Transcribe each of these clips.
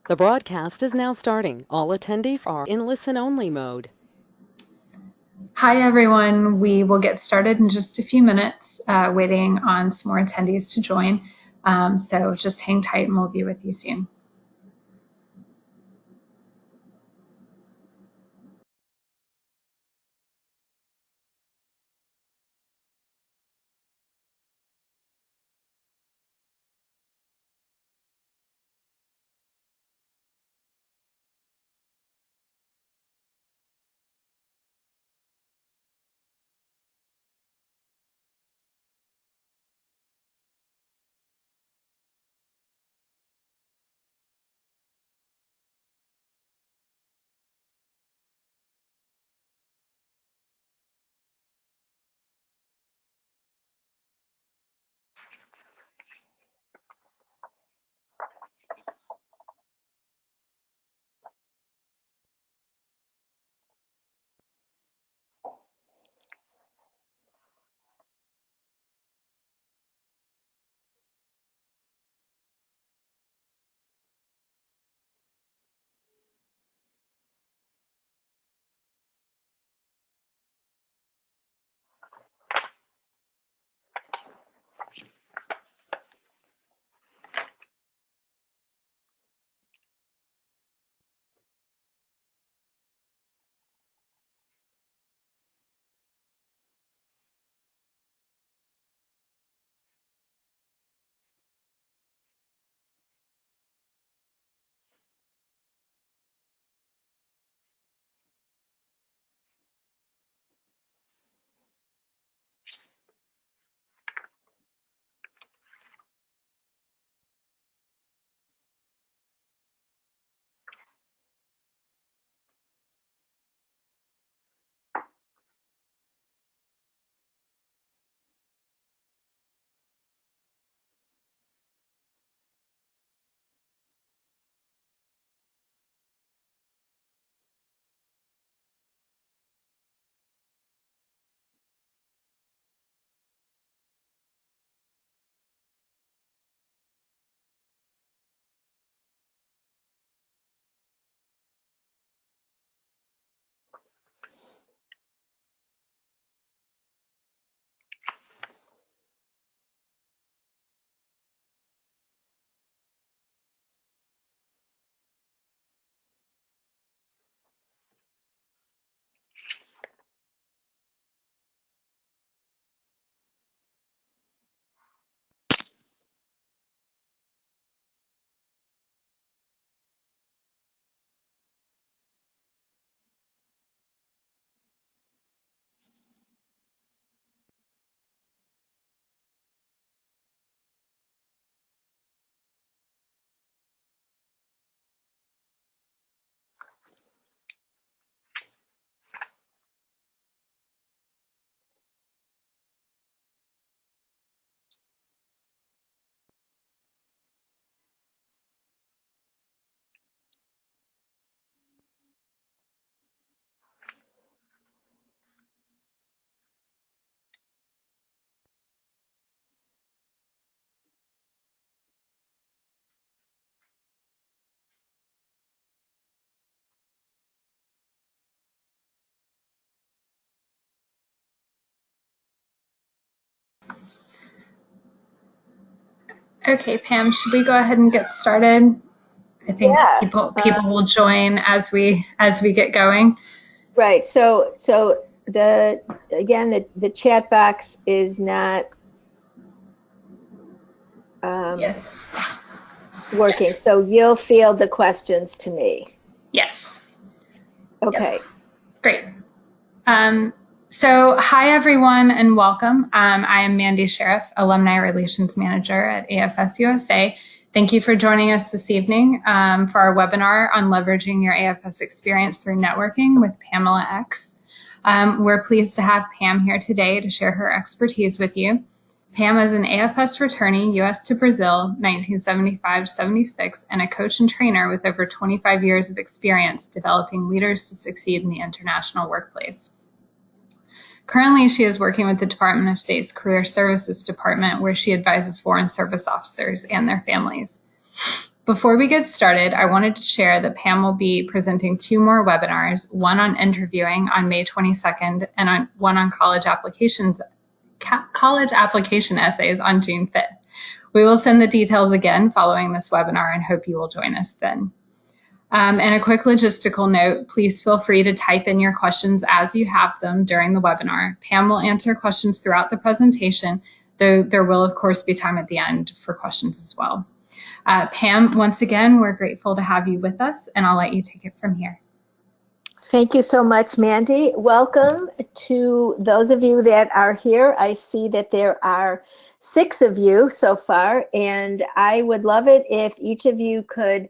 The broadcast is now starting. All attendees are in listen-only mode. Hi, everyone. We will get started in just a few minutes, waiting on some more attendees to join. So just hang tight and we'll be with you soon. Okay, Pam, should we go ahead and get started? I think people will join as we get going. Right. So the chat box is not Yes. working. So you'll field the questions to me. Yes. Okay. Yep. Great. So hi, everyone, and welcome. I am Mandy Sheriff, Alumni Relations Manager at AFS-USA. Thank you for joining us this evening for our webinar on leveraging your AFS experience through networking with Pamela X. We're pleased to have Pam here today to share her expertise with you. Pam is an AFS returnee, U.S. to Brazil, 1975-76, and a coach and trainer with over 25 years of experience developing leaders to succeed in the international workplace. Currently, she is working with the Department of State's Career Services Department, where she advises foreign service officers and their families. Before we get started, I wanted to share that Pam will be presenting 2 more webinars, one on interviewing on May 22nd and one on college application essays on June 5th. We will send the details again following this webinar and hope you will join us then. And a quick logistical note, please feel free to type in your questions as you have them during the webinar. Pam will answer questions throughout the presentation, though there will of course be time at the end for questions as well. Pam, once again, we're grateful to have you with us, and I'll let you take it from here. Thank you so much, Mandy. Welcome to those of you that are here. I see that there are 6 of you so far, and I would love it if each of you could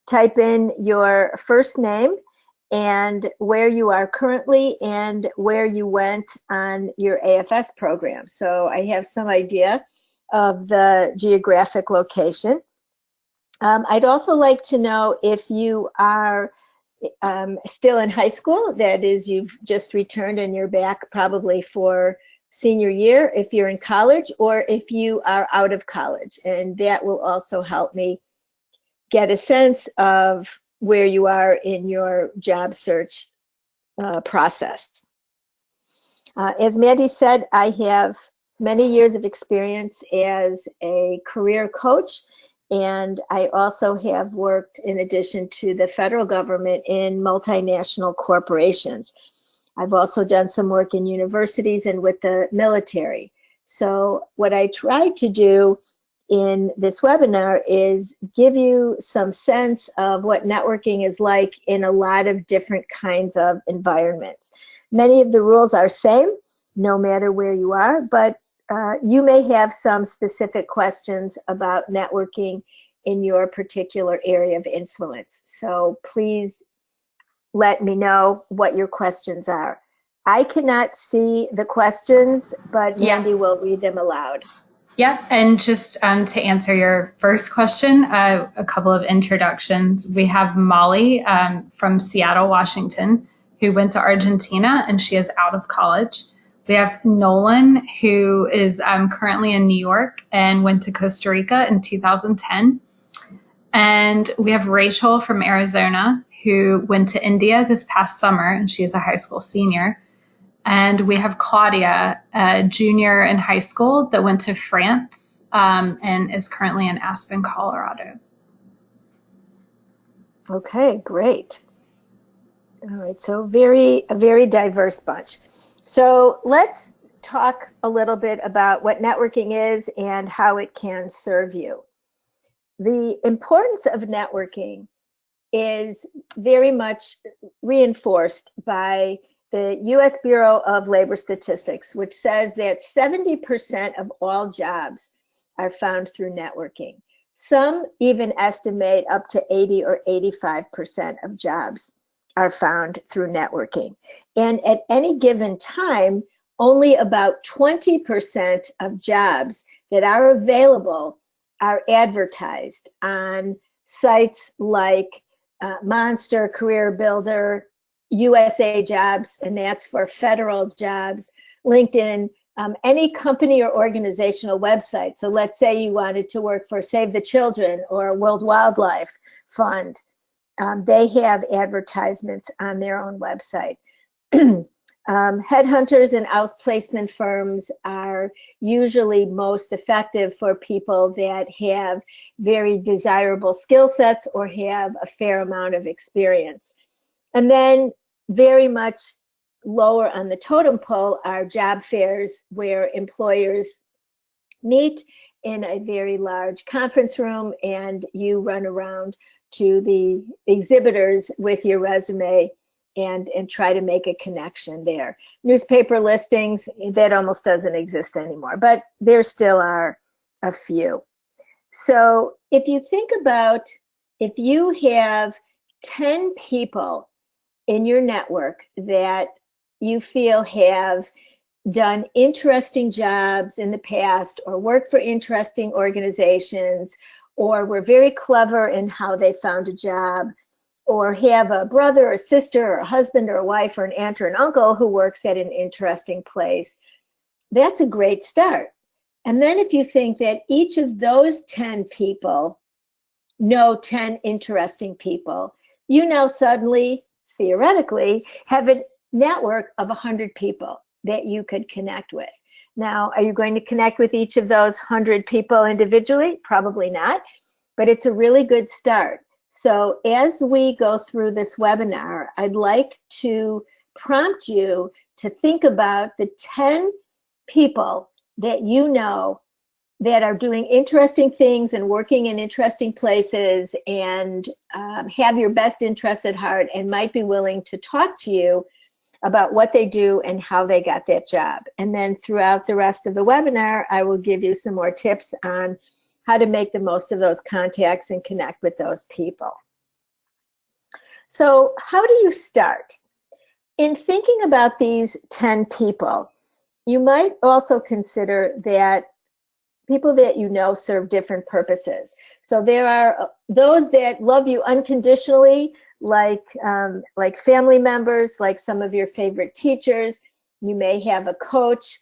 type in your first name and where you are currently and where you went on your AFS program. So I have some idea of the geographic location. I'd also like to know if you are still in high school, that is, you've just returned and you're back probably for senior year, if you're in college, or if you are out of college. And that will also help me get a sense of where you are in your job search process. As Mandy said, I have many years of experience as a career coach, and I also have worked, in addition to the federal government, in multinational corporations. I've also done some work in universities and with the military. So what I try to do in this webinar is give you some sense of what networking is like in a lot of different kinds of environments. Many of the rules are same, no matter where you are, but you may have some specific questions about networking in your particular area of influence. So please let me know what your questions are. I cannot see the questions, but Mandy will read them aloud. Yeah, and just to answer your first question, a couple of introductions. We have Molly from Seattle, Washington, who went to Argentina, and she is out of college. We have Nolan, who is currently in New York and went to Costa Rica in 2010. And we have Rachel from Arizona, who went to India this past summer, and she is a high school senior. And we have Claudia, a junior in high school that went to France and is currently in Aspen, Colorado. Okay, great. All right, so a very diverse bunch. So let's talk a little bit about what networking is and how it can serve you. The importance of networking is very much reinforced by the U.S. Bureau of Labor Statistics, which says that 70% of all jobs are found through networking. Some even estimate up to 80 or 85% of jobs are found through networking. And at any given time, only about 20% of jobs that are available are advertised on sites like Monster, Career Builder, USA Jobs, and that's for federal jobs, LinkedIn, any company or organizational website. So let's say you wanted to work for Save the Children or World Wildlife Fund. They have advertisements on their own website. Headhunters and outplacement firms are usually most effective for people that have very desirable skill sets or have a fair amount of experience. And then very much lower on the totem pole are job fairs, where employers meet in a very large conference room and you run around to the exhibitors with your resume and try to make a connection there. Newspaper listings, that almost doesn't exist anymore, but there still are a few. So if you think about, if you have 10 people in your network that you feel have done interesting jobs in the past or worked for interesting organizations or were very clever in how they found a job, or have a brother or sister or a husband or a wife or an aunt or an uncle who works at an interesting place, that's a great start. And then if you think that each of those 10 people know 10 interesting people, you now suddenly, theoretically, have a network of 100 people that you could connect with. Now, are you going to connect with each of those 100 people individually? Probably not, but it's a really good start. So as we go through this webinar, I'd like to prompt you to think about the 10 people that you know that are doing interesting things and working in interesting places and have your best interests at heart and might be willing to talk to you about what they do and how they got that job. And then throughout the rest of the webinar, I will give you some more tips on how to make the most of those contacts and connect with those people. So how do you start? In thinking about these 10 people, you might also consider that people that you know serve different purposes. So there are those that love you unconditionally, like family members, like some of your favorite teachers. You may have a coach.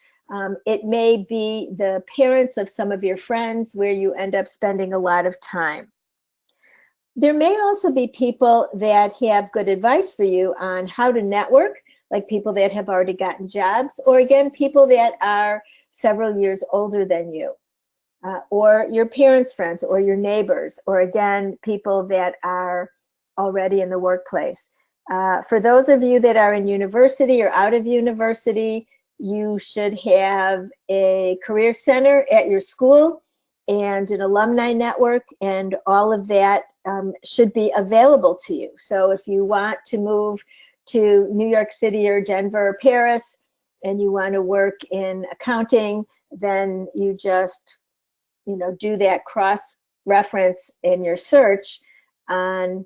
It may be the parents of some of your friends where you end up spending a lot of time. There may also be people that have good advice for you on how to network, like people that have already gotten jobs, or again, people that are several years older than you. Or your parents' friends, or your neighbors, or again, people that are already in the workplace. For those of you that are in university or out of university, you should have a career center at your school and an alumni network, and all of that should be available to you. So if you want to move to New York City or Denver or Paris, and you want to work in accounting, then you just do that cross-reference in your search on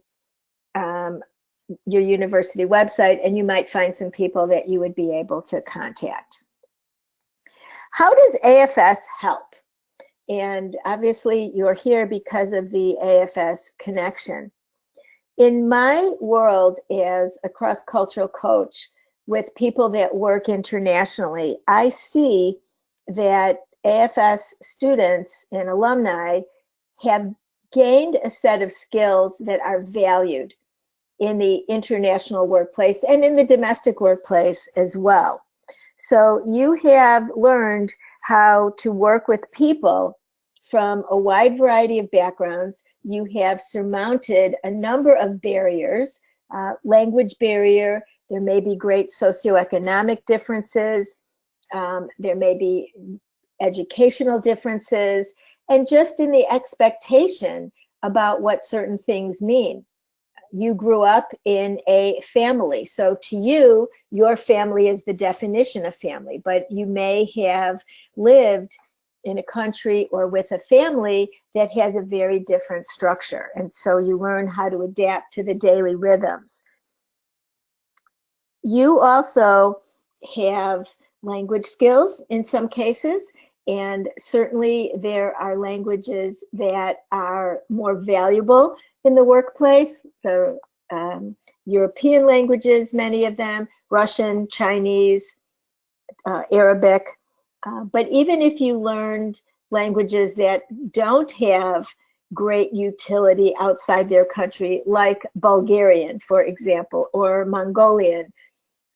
your university website, and you might find some people that you would be able to contact. How does AFS help? And obviously, you're here because of the AFS connection. In my world as a cross-cultural coach with people that work internationally, I see that AFS students and alumni have gained a set of skills that are valued in the international workplace and in the domestic workplace as well. So you have learned how to work with people from a wide variety of backgrounds. You have surmounted a number of barriers, language barrier, there may be great socioeconomic differences, there may be educational differences, and just in the expectation about what certain things mean. You grew up in a family, so to you, your family is the definition of family, but you may have lived in a country or with a family that has a very different structure, and so you learn how to adapt to the daily rhythms. You also have language skills in some cases, and certainly there are languages that are more valuable in the workplace. The European languages, many of them, Russian, Chinese, Arabic. But even if you learned languages that don't have great utility outside their country, like Bulgarian, for example, or Mongolian,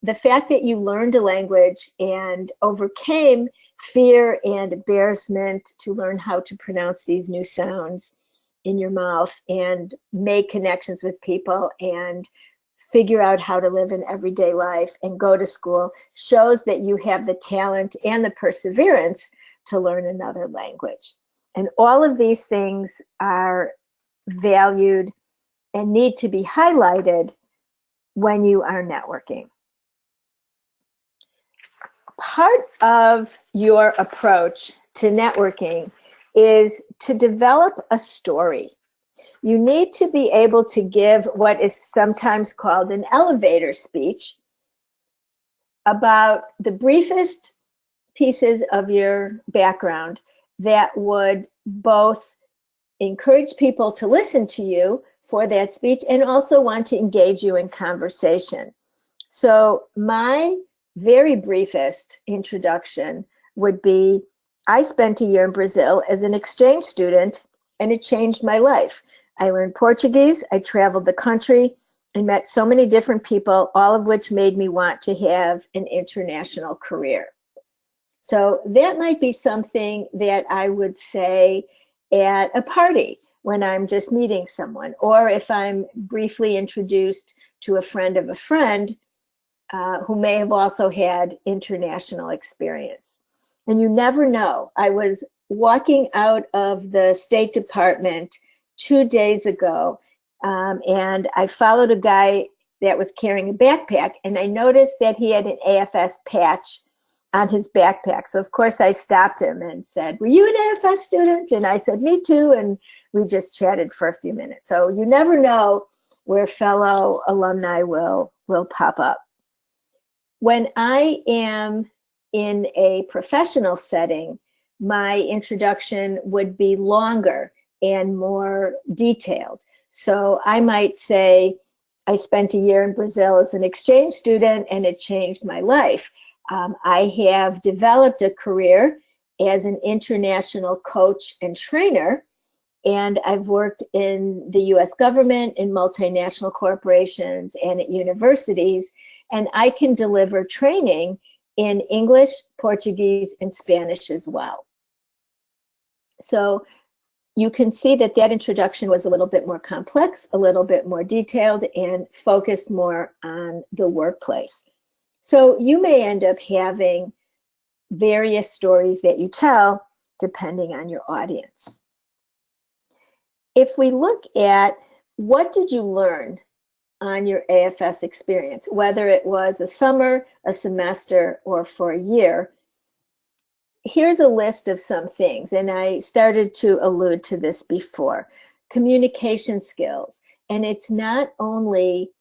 the fact that you learned a language and overcame fear and embarrassment to learn how to pronounce these new sounds in your mouth and make connections with people and figure out how to live an everyday life and go to school shows that you have the talent and the perseverance to learn another language. And all of these things are valued and need to be highlighted when you are networking. Part of your approach to networking is to develop a story. You need to be able to give what is sometimes called an elevator speech about the briefest pieces of your background that would both encourage people to listen to you for that speech and also want to engage you in conversation. So my very briefest introduction would be, I spent a year in Brazil as an exchange student, and it changed my life. I learned Portuguese. I traveled the country and met so many different people, all of which made me want to have an international career. So that might be something that I would say at a party when I'm just meeting someone, or if I'm briefly introduced to a friend of a friend who may have also had international experience. And you never know. I was walking out of the State Department 2 days ago, and I followed a guy that was carrying a backpack, and I noticed that he had an AFS patch on his backpack. So of course I stopped him and said, "Were you an AFS student?" And I said, "Me too." And we just chatted for a few minutes. So you never know where fellow alumni will pop up. When I am in a professional setting, my introduction would be longer and more detailed. So I might say, I spent a year in Brazil as an exchange student and it changed my life. I have developed a career as an international coach and trainer, and I've worked in the US government, in multinational corporations, and at universities, and I can deliver training in English, Portuguese, and Spanish as well. So you can see that that introduction was a little bit more complex, a little bit more detailed, and focused more on the workplace. So you may end up having various stories that you tell depending on your audience. If we look at what did you learn on your AFS experience, whether it was a summer, a semester, or for a year, here's a list of some things, and I started to allude to this before. Communication skills, and it's not only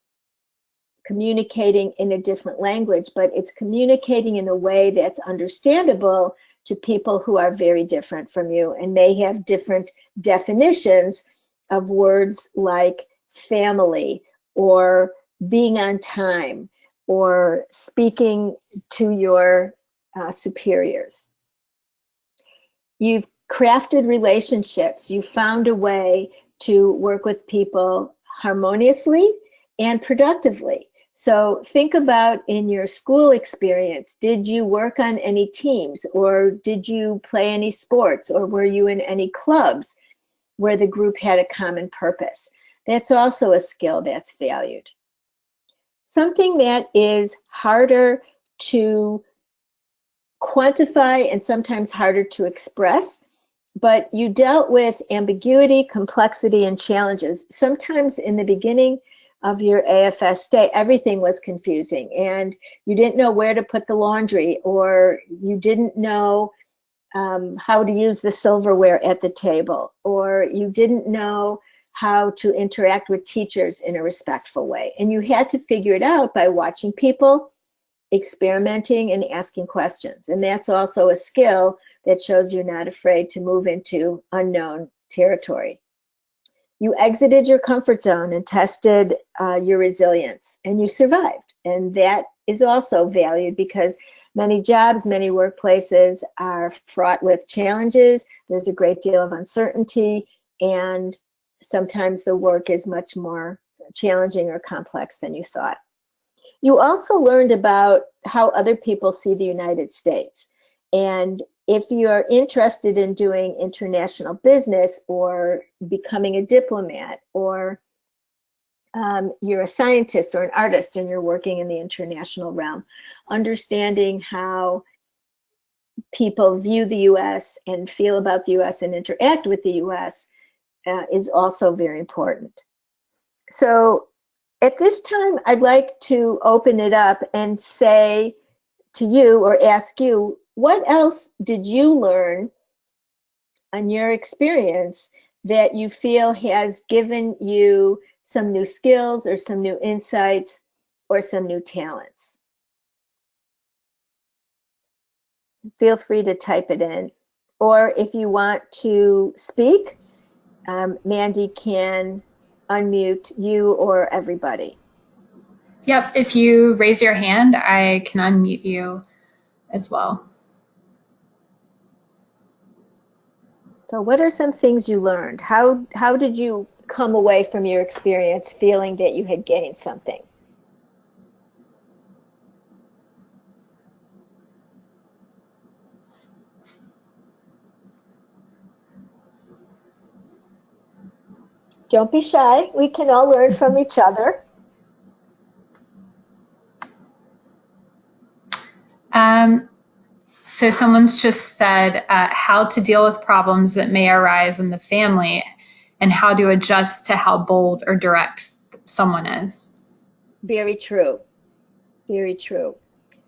communicating in a different language, but it's communicating in a way that's understandable to people who are very different from you and may have different definitions of words like family or being on time or speaking to your superiors. You've crafted relationships. You found a way to work with people harmoniously and productively. So think about in your school experience, did you work on any teams, or did you play any sports, or were you in any clubs where the group had a common purpose? That's also a skill that's valued. Something that is harder to quantify and sometimes harder to express, but you dealt with ambiguity, complexity, and challenges. Sometimes in the beginning of your AFS stay, everything was confusing and you didn't know where to put the laundry, or you didn't know how to use the silverware at the table, or you didn't know how to interact with teachers in a respectful way. And you had to figure it out by watching people, experimenting, and asking questions. And that's also a skill that shows you're not afraid to move into unknown territory. You exited your comfort zone and tested your resilience, and you survived. And that is also valued because many jobs, many workplaces are fraught with challenges. There's a great deal of uncertainty, and sometimes the work is much more challenging or complex than you thought. You also learned about how other people see the United States. And if you're interested in doing international business or becoming a diplomat, or you're a scientist or an artist and you're working in the international realm, understanding how people view the US and feel about the US and interact with the US is also very important. So at this time, I'd like to open it up and say to you, or ask you, what else did you learn on your experience that you feel has given you some new skills or some new insights or some new talents? Feel free to type it in. Or if you want to speak, Mandy can unmute you or everybody. Yep, if you raise your hand, I can unmute you as well. So what are some things you learned? How did you come away from your experience feeling that you had gained something? Don't be shy. We can all learn from each other. So someone's just said how to deal with problems that may arise in the family and how to adjust to how bold or direct someone is. Very true. Very true.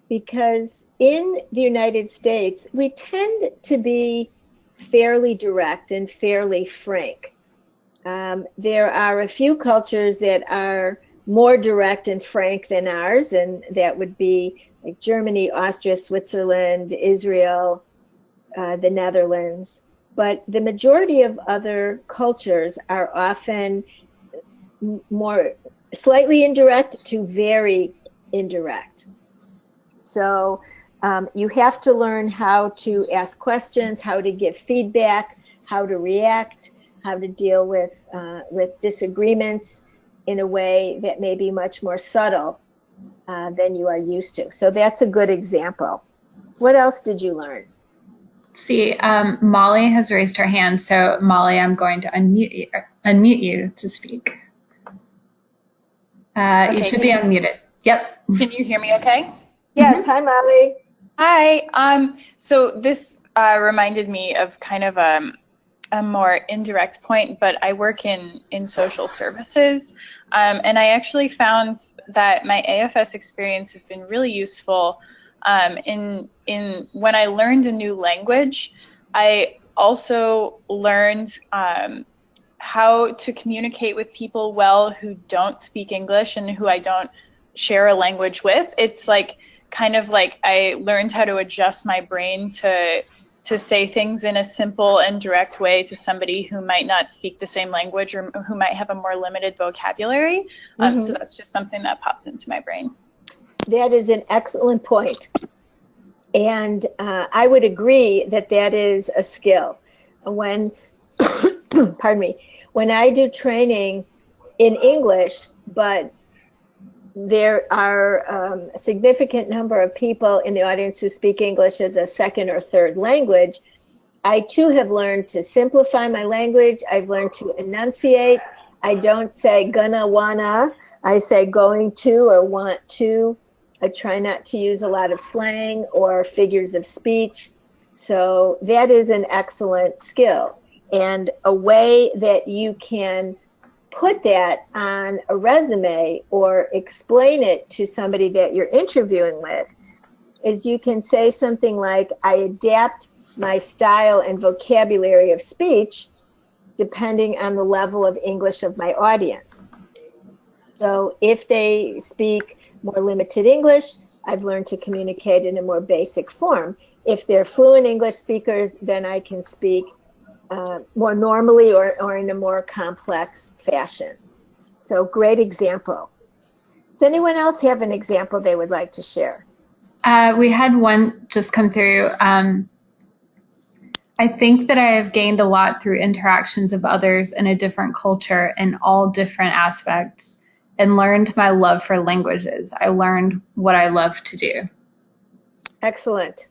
Because in the United States, we tend to be fairly direct and fairly frank. There are a few cultures that are more direct and frank than ours, and that would be like Germany, Austria, Switzerland, Israel, the Netherlands. But the majority of other cultures are often more slightly indirect to very indirect. So you have to learn how to ask questions, how to give feedback, how to react, how to deal with disagreements in a way that may be much more subtle than you are used to. So that's a good example. What else did you learn? See, Molly has raised her hand. So Molly, I'm going to unmute you to speak. Okay. You should be unmuted. Yep. Can you hear me okay? Yes. Hi, Molly. Hi. So this reminded me of kind of a more indirect point, but I work in social services, and I actually found that my AFS experience has been really useful in when I learned a new language. I also learned how to communicate with people well who don't speak English and who I don't share a language with. It's like kind of like I learned how to adjust my brain to say things in a simple and direct way to somebody who might not speak the same language or who might have a more limited vocabulary. So that's just something that popped into my brain. That is an excellent point. And I would agree that that is a skill. When, pardon me, when I do training in English, but there are a significant number of people in the audience who speak English as a second or third language, I too have learned to simplify my language. I've learned to enunciate. I don't say gonna, wanna. I say going to or want to. I try not to use a lot of slang or figures of speech. So that is an excellent skill. And a way that you can put that on a resume or explain it to somebody that you're interviewing with is you can say something like, I adapt my style and vocabulary of speech depending on the level of English of my audience. So if they speak more limited English, I've learned to communicate in a more basic form. If they're fluent English speakers, then I can speak more normally or in a more complex fashion. So great example. Does anyone else have an example they would like to share? We had one just come through. I think that I have gained a lot through interactions of others in a different culture in all different aspects and learned my love for languages. I learned what I love to do. Excellent.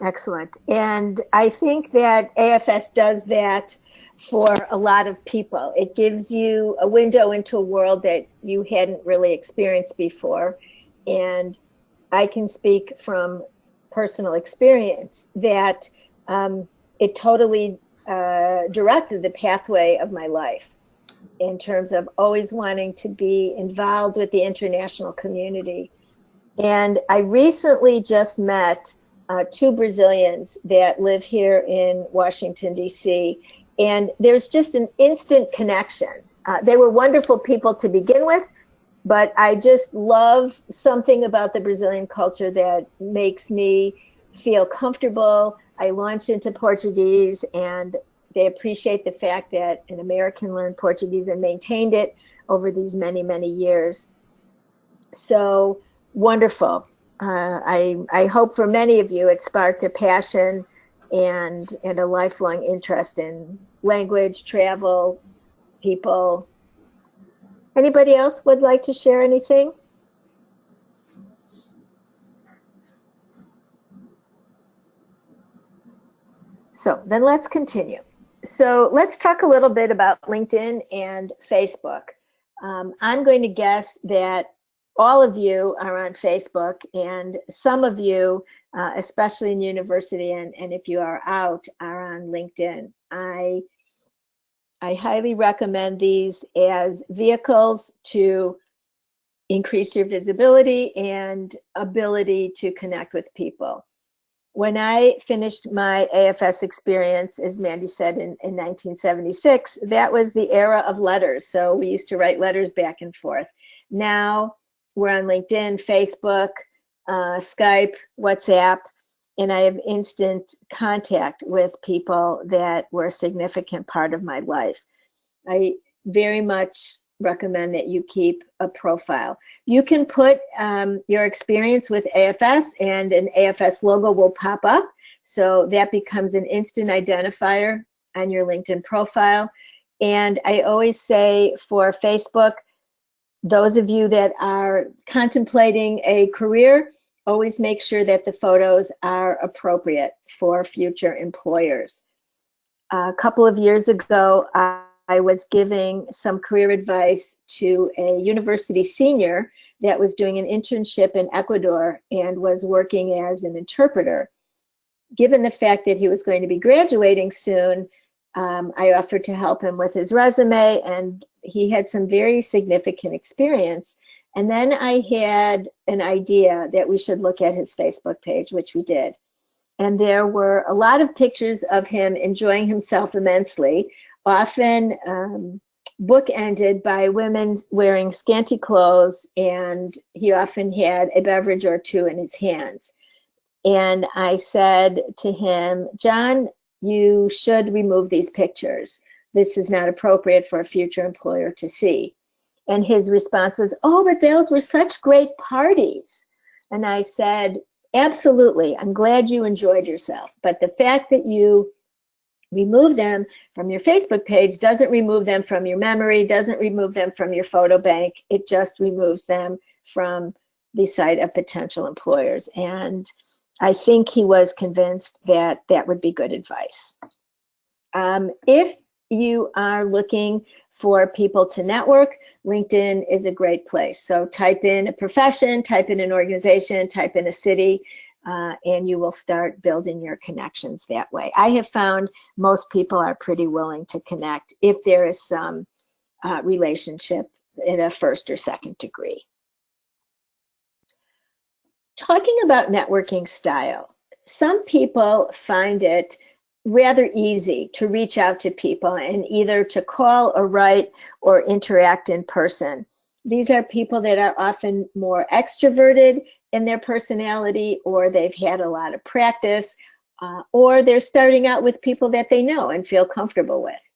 Excellent. And I think that AFS does that for a lot of people. It gives you a window into a world that you hadn't really experienced before. And I can speak from personal experience that it totally directed the pathway of my life in terms of always wanting to be involved with the international community. And I recently just met two Brazilians that live here in Washington, D.C., and there's just an instant connection. They were wonderful people to begin with, but I just love something about the Brazilian culture that makes me feel comfortable. I launch into Portuguese, and they appreciate the fact that an American learned Portuguese and maintained it over these many, many years. So wonderful. I hope for many of you it sparked a passion and a lifelong interest in language, travel, people. Anybody else would like to share anything? So then let's continue. So let's talk a little bit about LinkedIn and Facebook. I'm going to guess that all of you are on Facebook, and some of you, especially in university, and if you are out, are on LinkedIn. I highly recommend these as vehicles to increase your visibility and ability to connect with people. When I finished my AFS experience, as Mandy said, in 1976, that was the era of letters. So we used to write letters back and forth. Now we're on LinkedIn, Facebook, Skype, WhatsApp, and I have instant contact with people that were a significant part of my life. I very much recommend that you keep a profile. You can put your experience with AFS, and an AFS logo will pop up. So that becomes an instant identifier on your LinkedIn profile. And I always say for Facebook, those of you that are contemplating a career, always make sure that the photos are appropriate for future employers. A couple of years ago, I was giving some career advice to a university senior that was doing an internship in Ecuador and was working as an interpreter. Given the fact that he was going to be graduating soon, I offered to help him with his resume, and he had some very significant experience. And then I had an idea that we should look at his Facebook page, which we did. And there were a lot of pictures of him enjoying himself immensely, often bookended by women wearing scanty clothes, and he often had a beverage or two in his hands. And I said to him, John, you should remove these pictures. This is not appropriate for a future employer to see. And his response was, oh, but those were such great parties. And I said, absolutely, I'm glad you enjoyed yourself. But the fact that you remove them from your Facebook page doesn't remove them from your memory, doesn't remove them from your photo bank. It just removes them from the sight of potential employers. And I think he was convinced that that would be good advice. If you are looking for people to network, LinkedIn is a great place. So type in a profession, type in an organization, type in a city, and you will start building your connections that way. I have found most people are pretty willing to connect if there is some relationship in a first or second degree. Talking about networking style, some people find it rather easy to reach out to people and either to call or write or interact in person. These are people that are often more extroverted in their personality, or they've had a lot of practice, or they're starting out with people that they know and feel comfortable with.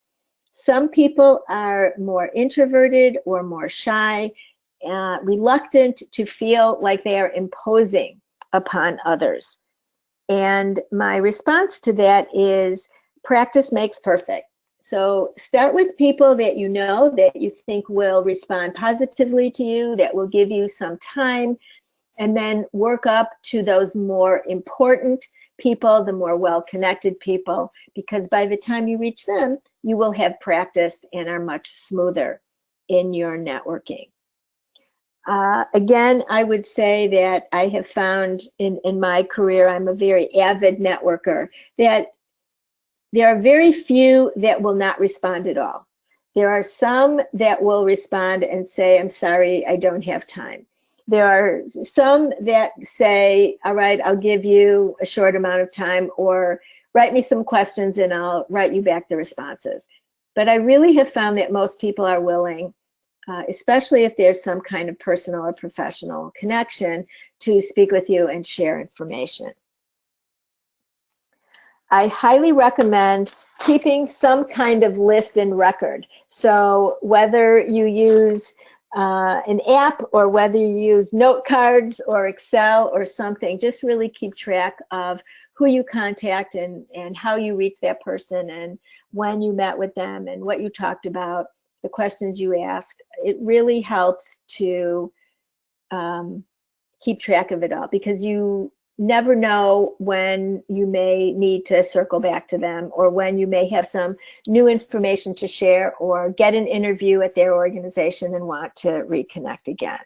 Some people are more introverted or more shy, reluctant to feel like they are imposing upon others. And my response to that is practice makes perfect. So start with people that you know, that you think will respond positively to you, that will give you some time, and then work up to those more important people, the more well-connected people, because by the time you reach them, you will have practiced and are much smoother in your networking. Again, I would say that I have found in my career, I'm a very avid networker, that there are very few that will not respond at all. There are some that will respond and say, I'm sorry, I don't have time. There are some that say, all right, I'll give you a short amount of time, or write me some questions and I'll write you back the responses. But I really have found that most people are willing, especially if there's some kind of personal or professional connection, to speak with you and share information. I highly recommend keeping some kind of list and record. So whether you use an app or whether you use note cards or Excel or something, just really keep track of who you contact and how you reach that person and when you met with them and what you talked about. the questions you asked. It really helps to keep track of it all, because you never know when you may need to circle back to them, or when you may have some new information to share, or get an interview at their organization and want to reconnect again.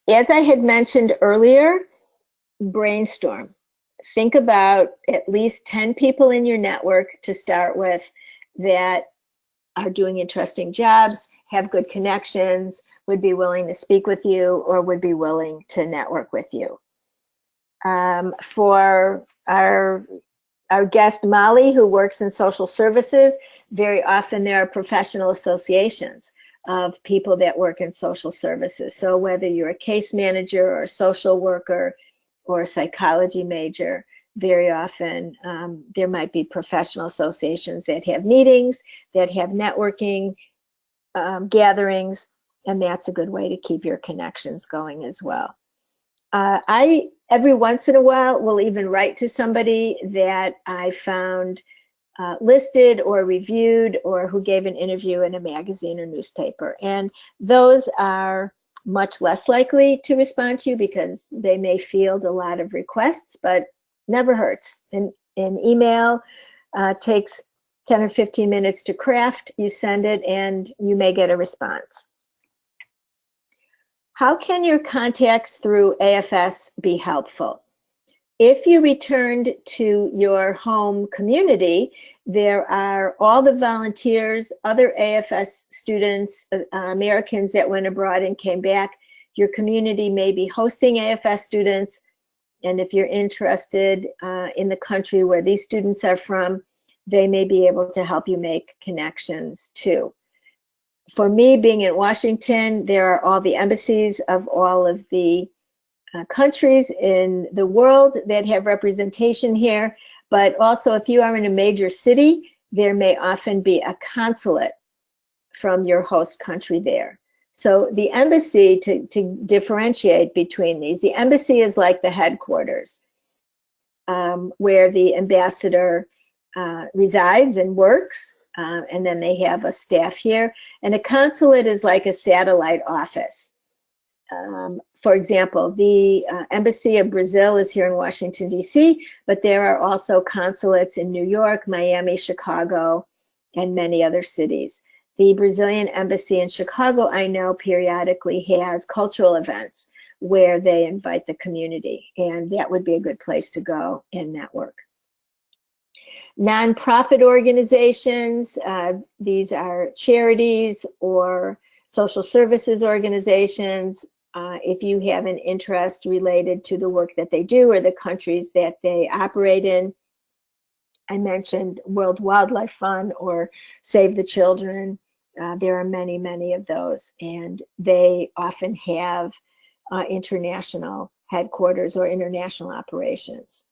As I had mentioned earlier, brainstorm. Think about at least 10 people in your network to start with that are doing interesting jobs, have good connections, would be willing to speak with you, or would be willing to network with you. For our guest Molly, who works in social services, very often there are professional associations of people that work in social services. So whether you're a case manager or a social worker or a psychology major, very often there might be professional associations that have meetings, that have networking gatherings, and that's a good way to keep your connections going as well. I, every once in a while, will even write to somebody that I found listed or reviewed, or who gave an interview in a magazine or newspaper. And those are much less likely to respond to you because they may field a lot of requests, but never hurts. An email takes 10 or 15 minutes to craft. You send it and you may get a response. How can your contacts through AFS be helpful? If you returned to your home community, there are all the volunteers, other AFS students, Americans that went abroad and came back. Your community may be hosting AFS students, and if you're interested in the country where these students are from, they may be able to help you make connections too. For me, being in Washington, there are all the embassies of all of the countries in the world that have representation here, but also if you are in a major city, there may often be a consulate from your host country there. So the embassy, to differentiate between these, the embassy is like the headquarters where the ambassador resides and works, and then they have a staff here. And a consulate is like a satellite office. For example, the Embassy of Brazil is here in Washington, D.C., but there are also consulates in New York, Miami, Chicago, and many other cities. The Brazilian Embassy in Chicago, I know, periodically has cultural events where they invite the community, and that would be a good place to go and network. Nonprofit organizations, these are charities or social services organizations. If you have an interest related to the work that they do or the countries that they operate in, I mentioned World Wildlife Fund or Save the Children. There are many, many of those, and they often have international headquarters or international operations.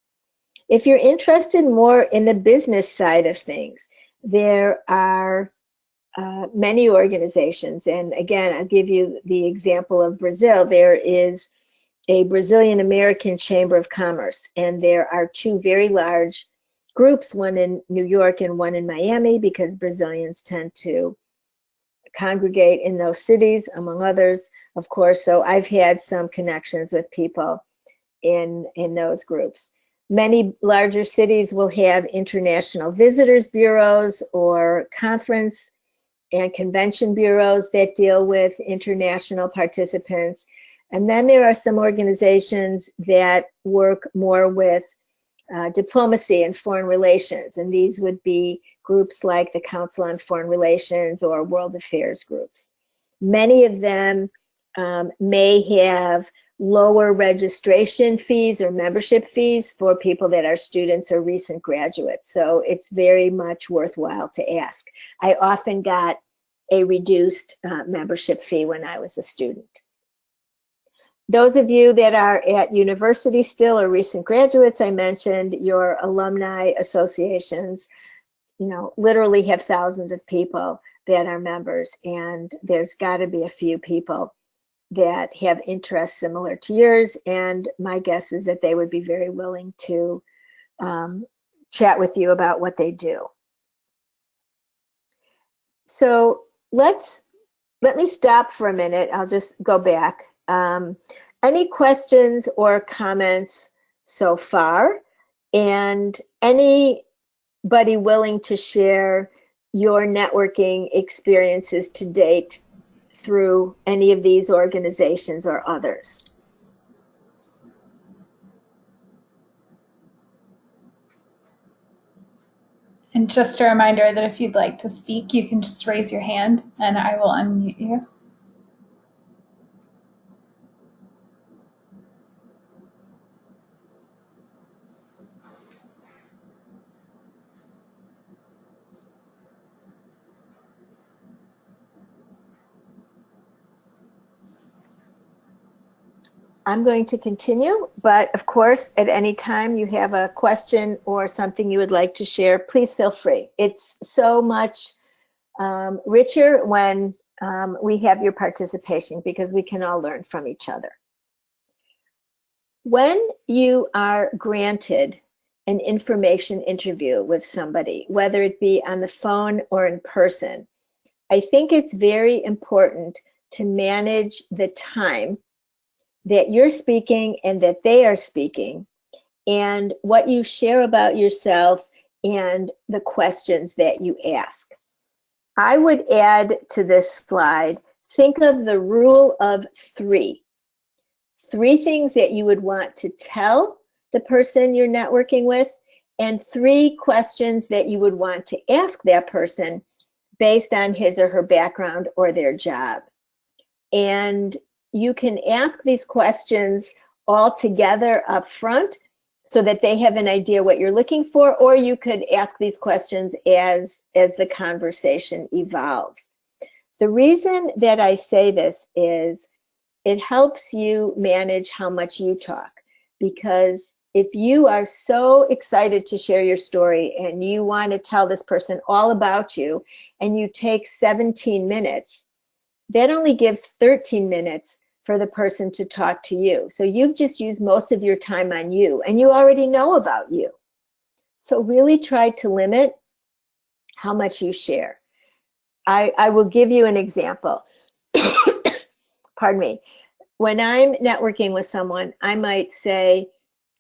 If you're interested more in the business side of things, there are many organizations, and again, I'll give you the example of Brazil. There is a Brazilian American Chamber of Commerce, and there are two very large groups, one in New York and one in Miami, because Brazilians tend to congregate in those cities, among others, of course. So I've had some connections with people in those groups. Many larger cities will have international visitors bureaus or conference and convention bureaus that deal with international participants. And then there are some organizations that work more with diplomacy and foreign relations, and these would be groups like the Council on Foreign Relations or World Affairs groups. Many of them may have lower registration fees or membership fees for people that are students or recent graduates, so it's very much worthwhile to ask. I often got a reduced membership fee when I was a student. Those of you that are at university still or recent graduates, I mentioned your alumni associations, you know, literally have thousands of people that are members, and there's got to be a few people that have interests similar to yours, and my guess is that they would be very willing to chat with you about what they do. So let me stop for a minute. I'll just go back. Any questions or comments so far? And anybody willing to share your networking experiences to date through any of these organizations or others? And just a reminder that if you'd like to speak, you can just raise your hand and I will unmute you. I'm going to continue, but of course, at any time you have a question or something you would like to share, please feel free. It's so much richer when we have your participation because we can all learn from each other. When you are granted an information interview with somebody, whether it be on the phone or in person, I think it's very important to manage the time that you're speaking and that they are speaking, and what you share about yourself and the questions that you ask. I would add to this slide, think of the rule of three. 3 things that you would want to tell the person you're networking with, and 3 questions that you would want to ask that person based on his or her background or their job. And you can ask these questions all together up front so that they have an idea what you're looking for, or you could ask these questions as the conversation evolves. The reason that I say this is it helps you manage how much you talk, because if you are so excited to share your story and you want to tell this person all about you and you take 17 minutes, that only gives 13 minutes for the person to talk to you. So you've just used most of your time on you and you already know about you. So really try to limit how much you share. I will give you an example. Pardon me. When I'm networking with someone, I might say,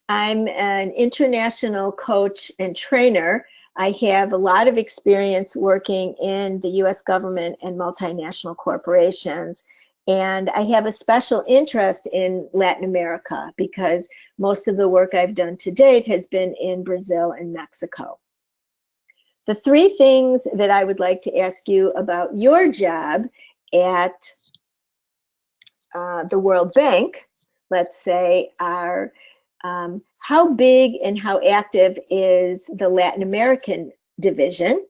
I'm an international coach and trainer. I have a lot of experience working in the US government and multinational corporations. And I have a special interest in Latin America because most of the work I've done to date has been in Brazil and Mexico. The 3 things that I would like to ask you about your job at the World Bank, let's say, are how big and how active is the Latin American division?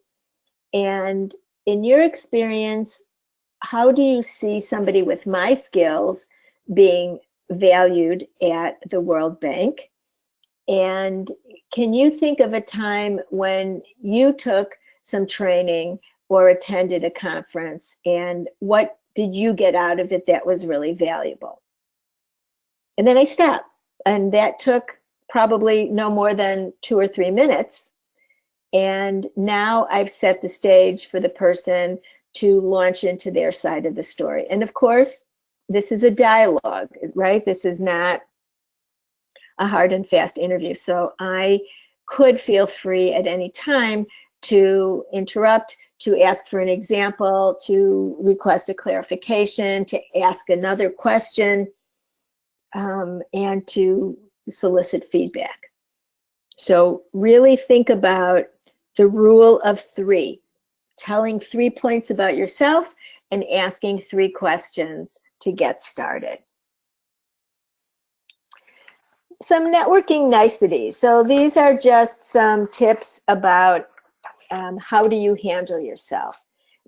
And in your experience, how do you see somebody with my skills being valued at the World Bank? And can you think of a time when you took some training or attended a conference, and what did you get out of it that was really valuable? And then I stopped, and that took probably no more than 2 or 3 minutes. And now I've set the stage for the person to launch into their side of the story. And of course, this is a dialogue, right? This is not a hard and fast interview. So I could feel free at any time to interrupt, to ask for an example, to request a clarification, to ask another question, and to solicit feedback. So really think about the rule of 3, telling 3 points about yourself and asking 3 questions to get started. Some networking niceties. So these are just some tips about how do you handle yourself.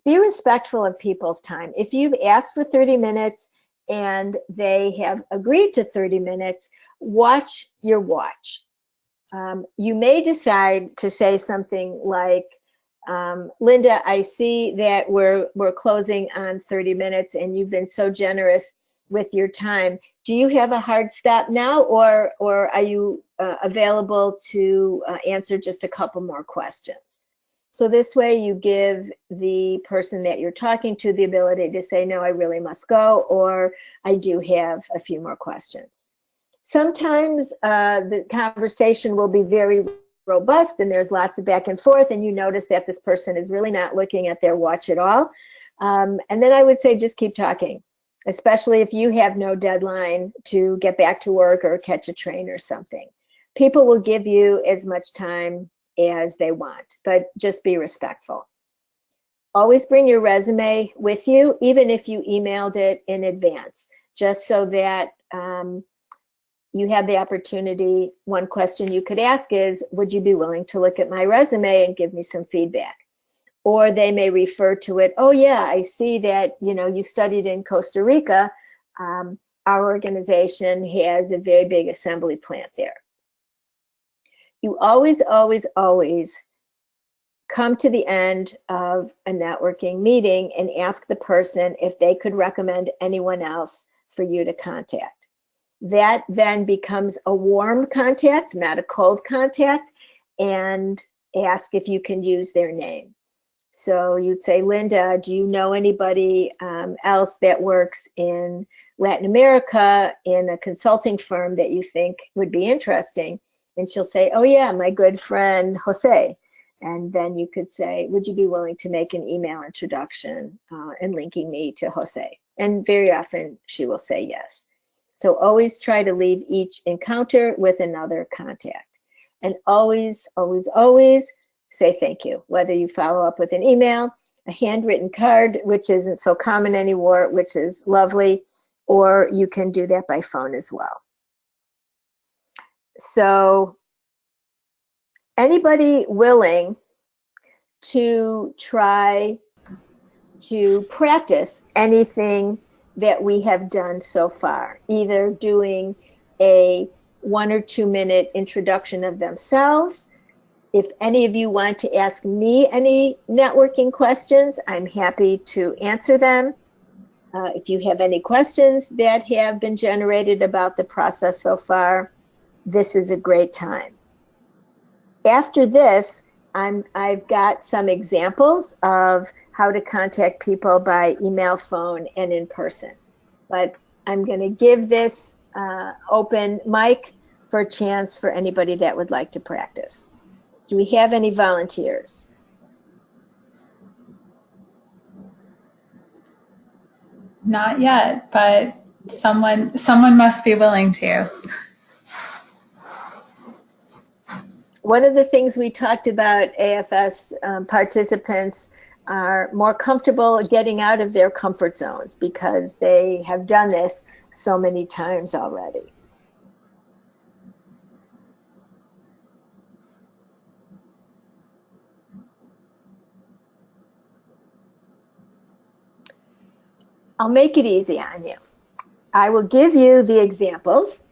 Be respectful of people's time. If you've asked for 30 minutes and they have agreed to 30 minutes, watch your watch. You may decide to say something like, Linda, I see that we're closing on 30 minutes and you've been so generous with your time. Do you have a hard stop now, or are you available to answer just a couple more questions? So this way you give the person that you're talking to the ability to say, no, I really must go, or I do have a few more questions. Sometimes the conversation will be very robust and there's lots of back and forth, and you notice that this person is really not looking at their watch at all. And then I would say just keep talking, especially if you have no deadline to get back to work or catch a train or something. People will give you as much time as they want, but just be respectful. Always bring your resume with you, even if you emailed it in advance, just so that you have the opportunity. One question you could ask is, would you be willing to look at my resume and give me some feedback? Or they may refer to it, oh yeah, I see that you studied in Costa Rica. Our organization has a very big assembly plant there. You always, always, always come to the end of a networking meeting and ask the person if they could recommend anyone else for you to contact. That then becomes a warm contact, not a cold contact, and ask if you can use their name. So you'd say, Linda, do you know anybody else that works in Latin America in a consulting firm that you think would be interesting? And she'll say, oh yeah, my good friend Jose. And then you could say, would you be willing to make an email introduction and linking me to Jose? And very often she will say yes. So always try to leave each encounter with another contact. And always, always, always say thank you, whether you follow up with an email, a handwritten card, which isn't so common anymore, which is lovely, or you can do that by phone as well. So anybody willing to try to practice anything that we have done so far, either doing a 1 or 2 minute introduction of themselves. If any of you want to ask me any networking questions, I'm happy to answer them. If you have any questions that have been generated about the process so far, this is a great time. After this, I've got some examples of how to contact people by email, phone, and in person. But I'm going to give this open mic for a chance for anybody that would like to practice. Do we have any volunteers? Not yet, but someone must be willing to. One of the things we talked about, AFS participants are more comfortable getting out of their comfort zones because they have done this so many times already. I'll make it easy on you. I will give you the examples,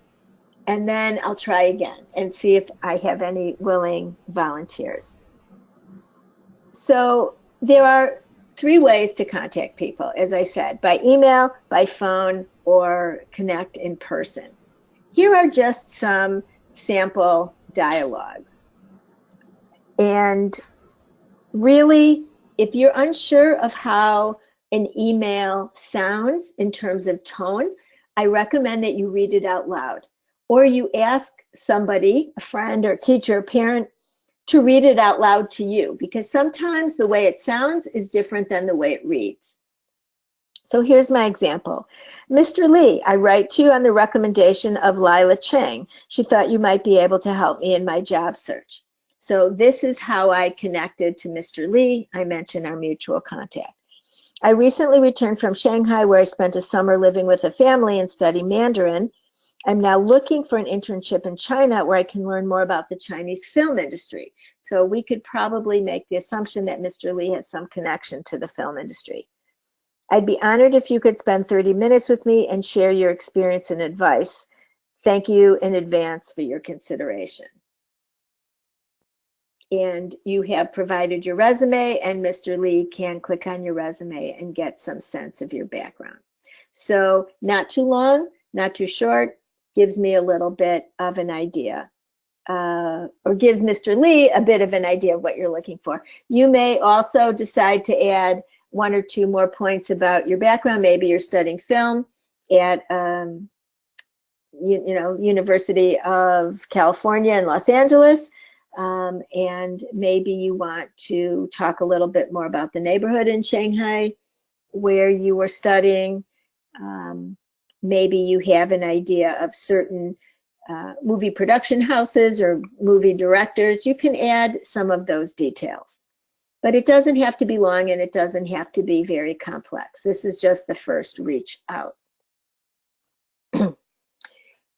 and then I'll try again and see if I have any willing volunteers. So there are 3 ways to contact people, as I said, by email, by phone, or connect in person. Here are just some sample dialogues. And really, if you're unsure of how an email sounds in terms of tone, I recommend that you read it out loud. Or you ask somebody, a friend or teacher or parent, to read it out loud to you, because sometimes the way it sounds is different than the way it reads. So here's my example. Mr. Lee, I write to you on the recommendation of Lila Chang. She thought you might be able to help me in my job search. So this is how I connected to Mr. Lee. I mentioned our mutual contact. I recently returned from Shanghai, where I spent a summer living with a family and studying Mandarin. I'm now looking for an internship in China where I can learn more about the Chinese film industry. So we could probably make the assumption that Mr. Lee has some connection to the film industry. I'd be honored if you could spend 30 minutes with me and share your experience and advice. Thank you in advance for your consideration. And you have provided your resume, and Mr. Lee can click on your resume and get some sense of your background. So not too long, not too short, gives me a little bit of an idea. or gives Mr. Lee a bit of an idea of what you're looking for. You may also decide to add 1 or 2 more points about your background. Maybe you're studying film at University of California in Los Angeles, and maybe you want to talk a little bit more about the neighborhood in Shanghai where you were studying. Maybe you have an idea of certain movie production houses or movie directors. You can add some of those details. But it doesn't have to be long, and it doesn't have to be very complex. This is just the first reach out.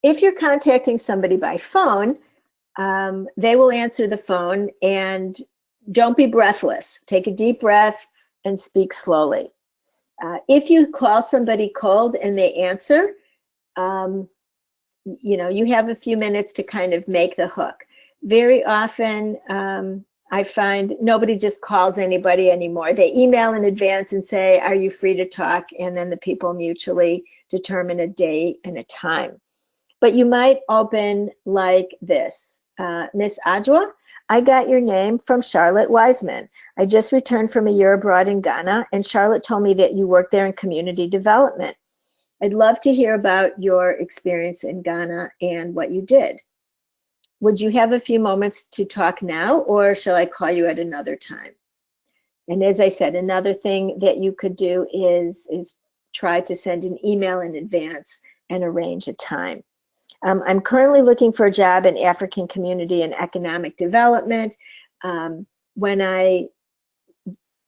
If you're contacting somebody by phone, they will answer the phone, and don't be breathless. Take a deep breath and speak slowly. If you call somebody cold and they answer, you have a few minutes to kind of make the hook. Very often, I find nobody just calls anybody anymore. They email in advance and say, are you free to talk? And then the people mutually determine a day and a time. But you might open like this. Miss Adwa, I got your name from Charlotte Wiseman. I just returned from a year abroad in Ghana, and Charlotte told me that you work there in community development. I'd love to hear about your experience in Ghana and what you did. Would you have a few moments to talk now, or shall I call you at another time? And as I said, another thing that you could do is try to send an email in advance and arrange a time. I'm currently looking for a job in African community and economic development. When I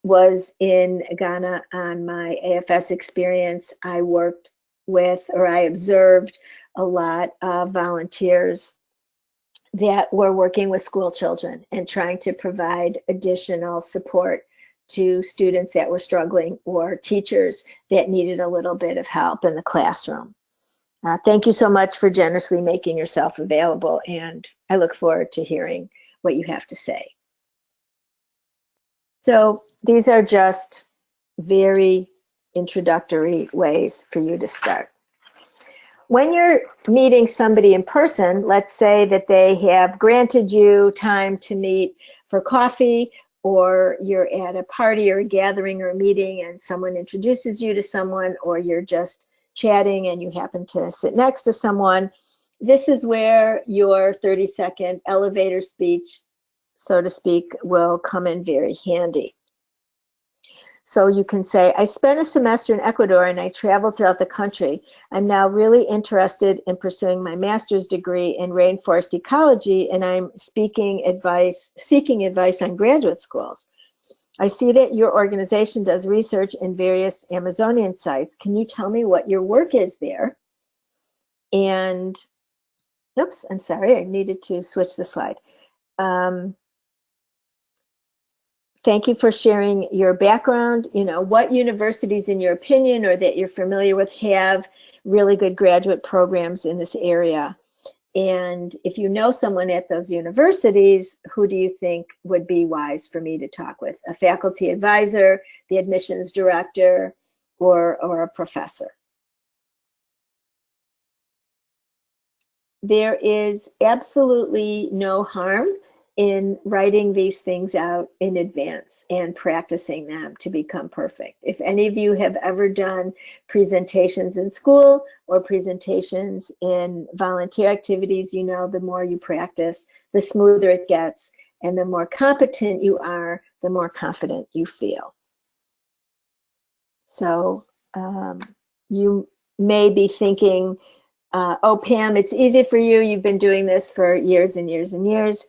was in Ghana on my AFS experience, I worked with, or I observed a lot of volunteers that were working with school children and trying to provide additional support to students that were struggling or teachers that needed a little bit of help in the classroom. Thank you so much for generously making yourself available, and I look forward to hearing what you have to say. So these are just very introductory ways for you to start. When you're meeting somebody in person, let's say that they have granted you time to meet for coffee, or you're at a party or a gathering or a meeting and someone introduces you to someone, or you're just chatting and you happen to sit next to someone. This is where your 30-second elevator speech, so to speak, will come in very handy. So you can say, I spent a semester in Ecuador and I traveled throughout the country. I'm now really interested in pursuing my master's degree in rainforest ecology, and I'm seeking advice on graduate schools. I see that your organization does research in various Amazonian sites. Can you tell me what your work is there? And, oops, I'm sorry, I needed to switch the slide. Thank you for sharing your background. What universities, in your opinion, or that you're familiar with, have really good graduate programs in this area? And if you know someone at those universities, who do you think would be wise for me to talk with? A faculty advisor, the admissions director, or a professor? There is absolutely no harm in writing these things out in advance and practicing them to become perfect. If any of you have ever done presentations in school or presentations in volunteer activities, you know the more you practice, the smoother it gets, and the more competent you are, the more confident you feel. So you may be thinking, oh, Pam, it's easy for you. You've been doing this for years and years and years.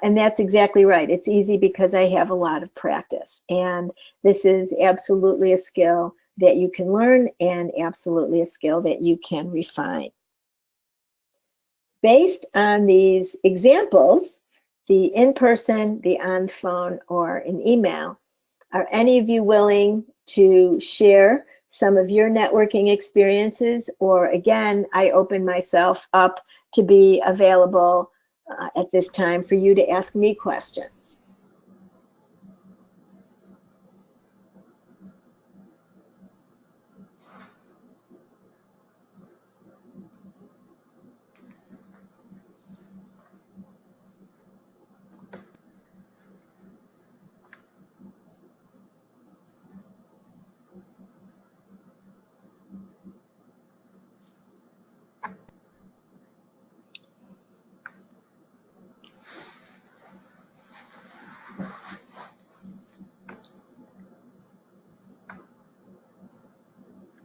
And that's exactly right. It's easy because I have a lot of practice. And this is absolutely a skill that you can learn, and absolutely a skill that you can refine. Based on these examples, the in-person, the on-phone, or an email, are any of you willing to share some of your networking experiences? Or again, I open myself up to be available at this time for you to ask me questions.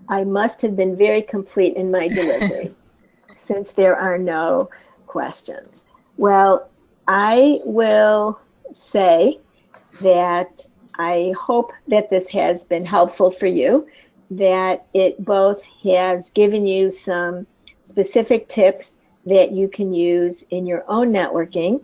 I must have been very complete in my delivery since there are no questions. Well, I will say that I hope that this has been helpful for you, that it both has given you some specific tips that you can use in your own networking,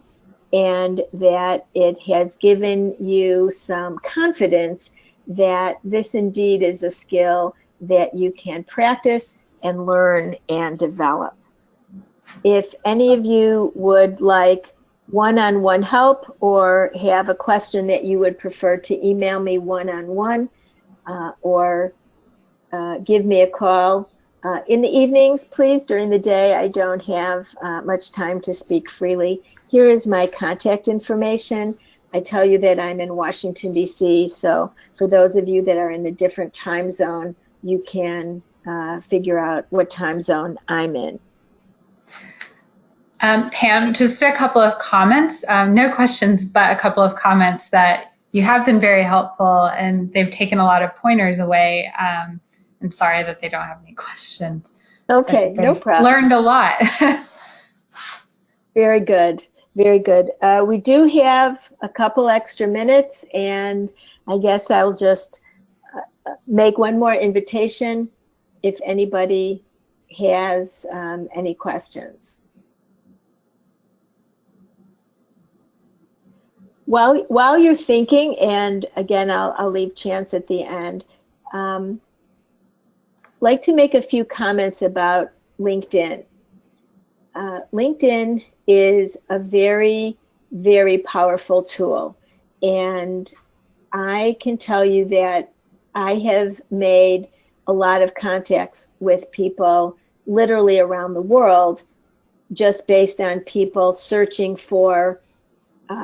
and that it has given you some confidence that this indeed is a skill that you can practice and learn and develop. If any of you would like one-on-one help or have a question that you would prefer to email me one-on-one or give me a call in the evenings, please. During the day, I don't have much time to speak freely. Here is my contact information. I tell you that I'm in Washington, D.C., so for those of you that are in a different time zone, you can figure out what time zone I'm in. Pam, just a couple of comments, no questions, but a couple of comments that you have been very helpful and they've taken a lot of pointers away. I'm sorry that they don't have any questions. Okay, no problem. Learned a lot. Very good, very good. We do have a couple extra minutes, and I guess I'll just make one more invitation if anybody has any questions. While you're thinking, and again, I'll leave chance at the end, like to make a few comments about LinkedIn. LinkedIn is a very, very powerful tool. And I can tell you that I have made a lot of contacts with people literally around the world just based on people searching for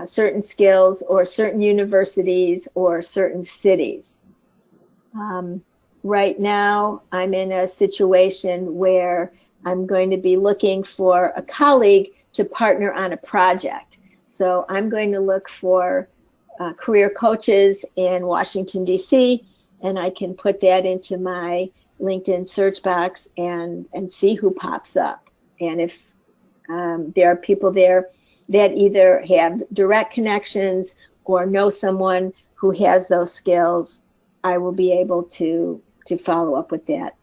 certain skills or certain universities or certain cities. Right now, I'm in a situation where I'm going to be looking for a colleague to partner on a project. So I'm going to look for career coaches in Washington, D.C., and I can put that into my LinkedIn search box and see who pops up. And if there are people there that either have direct connections or know someone who has those skills, I will be able to follow up with that.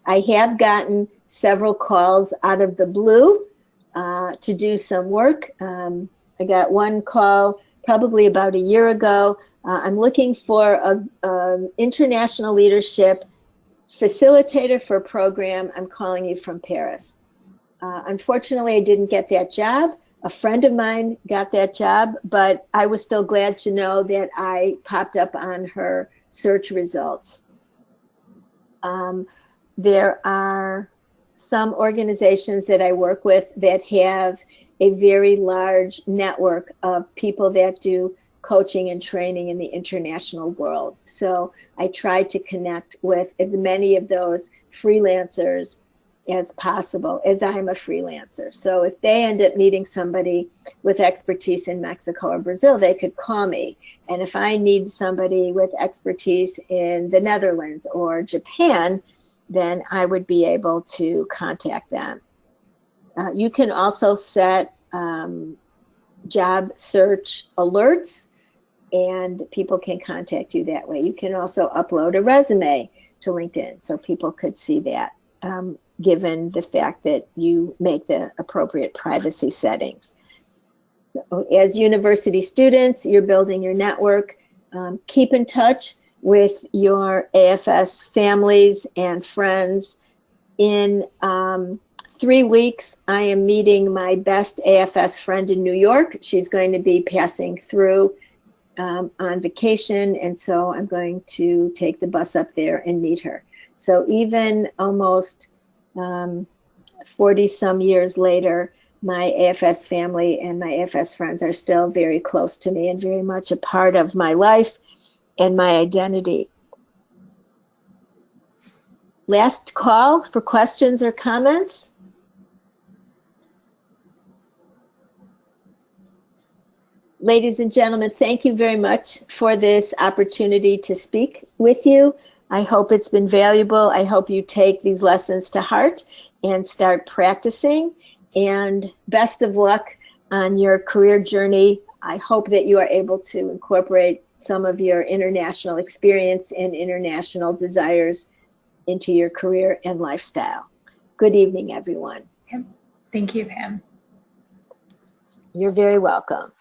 I have gotten several calls out of the blue to do some work. I got one call probably about a year ago. I'm looking for an international leadership facilitator for a program. I'm calling you from Paris. Unfortunately, I didn't get that job. A friend of mine got that job, but I was still glad to know that I popped up on her search results. There are some organizations that I work with that have a very large network of people that do coaching and training in the international world. So I try to connect with as many of those freelancers as possible, as I'm a freelancer. So if they end up needing somebody with expertise in Mexico or Brazil, they could call me. And if I need somebody with expertise in the Netherlands or Japan, then I would be able to contact them. You can also set job search alerts, and people can contact you that way. You can also upload a resume to LinkedIn, so people could see that, given the fact that you make the appropriate privacy settings. So as university students, you're building your network. Keep in touch with your AFS families and friends. In 3 weeks, I am meeting my best AFS friend in New York. She's going to be passing through on vacation, and so I'm going to take the bus up there and meet her. So even almost 40 some years later, my AFS family and my AFS friends are still very close to me and very much a part of my life and my identity. Last call for questions or comments. Ladies and gentlemen, thank you very much for this opportunity to speak with you. I hope it's been valuable. I hope you take these lessons to heart and start practicing. And best of luck on your career journey. I hope that you are able to incorporate some of your international experience and international desires into your career and lifestyle. Good evening, everyone. Thank you, Pam. You're very welcome.